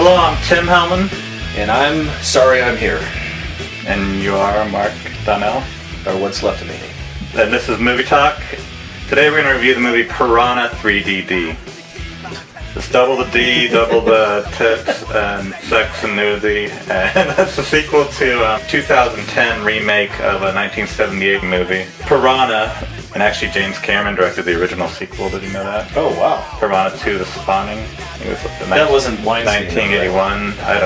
Hello, I'm Tim Hellman. And I'm sorry I'm here. And you are Mark Donnell. Or what's left of me. And this is Movie Talk. Today we're going to review the movie Piranha 3DD. It's double the D, double the tits, and sex and nudity. And that's the sequel to a 2010 remake of a 1978 movie, Piranha. And actually James Cameron directed the original sequel, did you know that? Oh, wow. Piranha 2, The Spawning. That wasn't Weinstein. 1981. I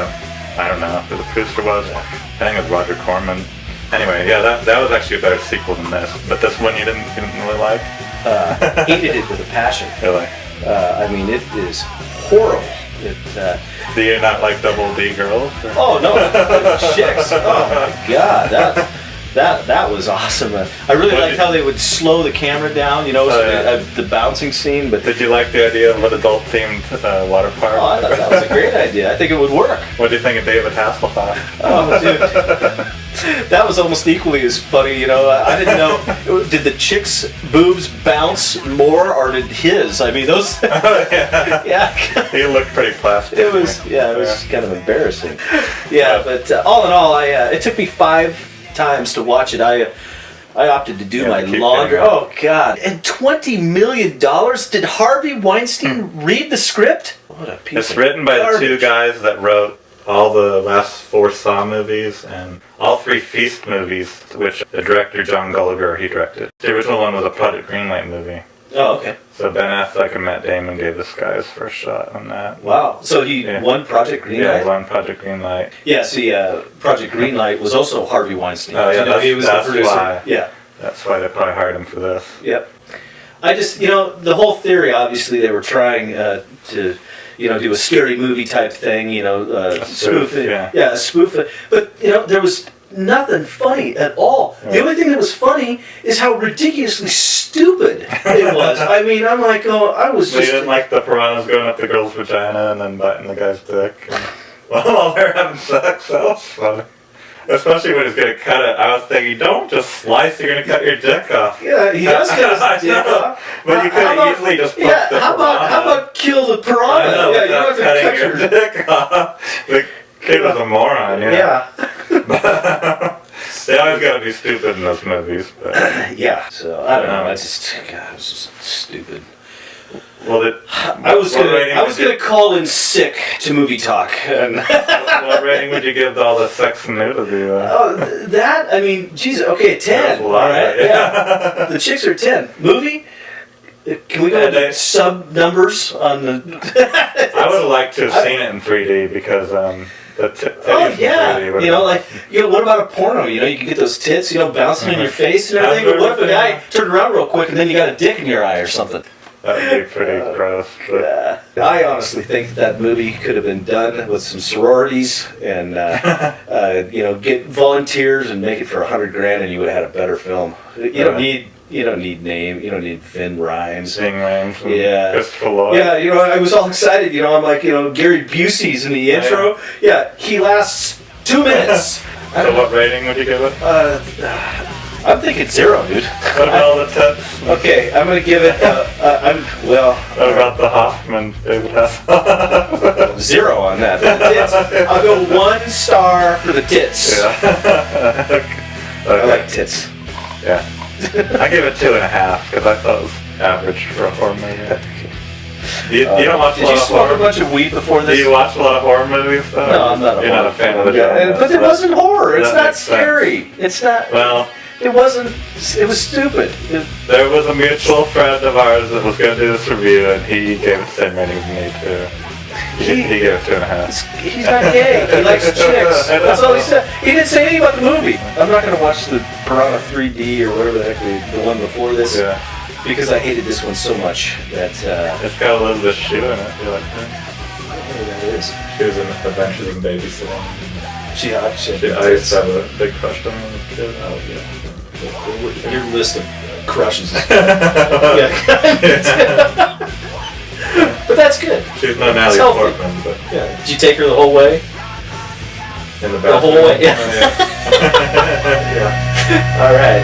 don't know who the producer was. I think it was Roger Corman. Anyway, yeah, that was actually a better sequel than this. But this one you didn't really like? Hated it with a passion. Really? I mean, it is horrible. Do you not like double D girls? Or? Oh no, chicks! Oh my god, that was awesome. I really liked how they would slow the camera down, the bouncing scene. But did you like the idea of an adult-themed water park? Oh, I thought that was a great idea. I think it would work. What do you think of David Hasselhoff? Oh, dude. That was almost equally as funny, I didn't know. Did the chick's boobs bounce more, or did his? I mean, those. Yeah. He looked pretty plastic. It was kind of embarrassing. Yeah, but all in all, it took me 5 times to watch it. I opted to do my laundry. Oh God! And $20 million. Did Harvey Weinstein read the script? What a piece. It's written by the two guys that wrote all the last 4 Saw movies and all 3 Feast movies, which the director John Gallagher, he directed. The original one was a Project Greenlight movie. Oh, okay. So Ben Affleck and Matt Damon gave this guy his first shot on that. Wow. So he won Project Greenlight? Yeah, he won Project Greenlight. Yeah, see, Project Greenlight was also Harvey Weinstein. Oh, yeah, he was the producer. Why. Yeah. That's why they probably hired him for this. Yep. I just, the whole theory, obviously, they were trying to, do a scary movie type thing, spoof it. Yeah, spoof it. But, there was nothing funny at all. Yeah. The only thing that was funny is how ridiculously stupid it was. I mean, I'm like, I was just... You didn't like the piranhas going up the girl's vagina and then biting the guy's dick? While they're having sex, that was funny. Especially when he's going to cut it. I was thinking, don't just slice, you're going to cut your dick off. Yeah, he does cut his dick off. But you could have easily just put the how about kill the piranha? I know, you don't have to cutting your dick off. The kid was a moron, Yeah. They always got to be stupid in those movies. But. Yeah, so I don't know. It was just stupid. Well, I was gonna call in sick to Movie Talk. And what rating would you give to all the sex and nudity? I mean, geez, okay, 10. All right, yeah. The chicks are 10. Movie? Can we go into sub numbers on the? I would have liked to have seen it in 3D because oh yeah, 3D what about a porno? You can get those tits, bouncing in your face and everything. But what if a guy turned around real quick and then you got a dick in your eye or something? That would be pretty gross. I honestly think that movie could have been done with some sororities and get volunteers and make it for $100,000 and you would have had a better film. You don't need Ving Rhames. Yeah. Christopher Lloyd. Yeah, I was all excited. I'm like, Gary Busey's in the intro. Yeah, he lasts 2 minutes. So what rating would you give it? I'm thinking 0, dude. What about all the tits? Okay, I'm gonna give it. What about the Hoffman? David Hasselhoff? 0 on that. The tits. I'll go 1 star for the tits. Yeah. Okay. I like tits. Yeah. I give it 2.5 because I thought it was average for a horror movie. You don't watch a lot of horror. Did you smoke a bunch of weed before this? Do you watch a lot of horror movies? Though? No, I'm not. You're not a fan of the genre. But it wasn't horror. It's not scary. It's not. Well. It wasn't. It was stupid. There was a mutual friend of ours that was going to do this review, and he gave it the same rating as me too. He gave it 2.5. He's not gay. He likes chicks. That's all he said. He didn't say anything about the movie. I'm not going to watch the Piranha 3D or whatever the heck the one before this. Yeah. Because I hated this one so much that. It's got Elizabeth Shue in it. You like that? I don't know who that is. She was in Adventures in Babysitting. I used to have a big crush on her as a kid. Oh yeah. Your list of crushes. Yeah. But that's good. She's no Natalie Portman, but yeah. Did you take her the whole way? In the whole way? Yeah. Yeah. All right.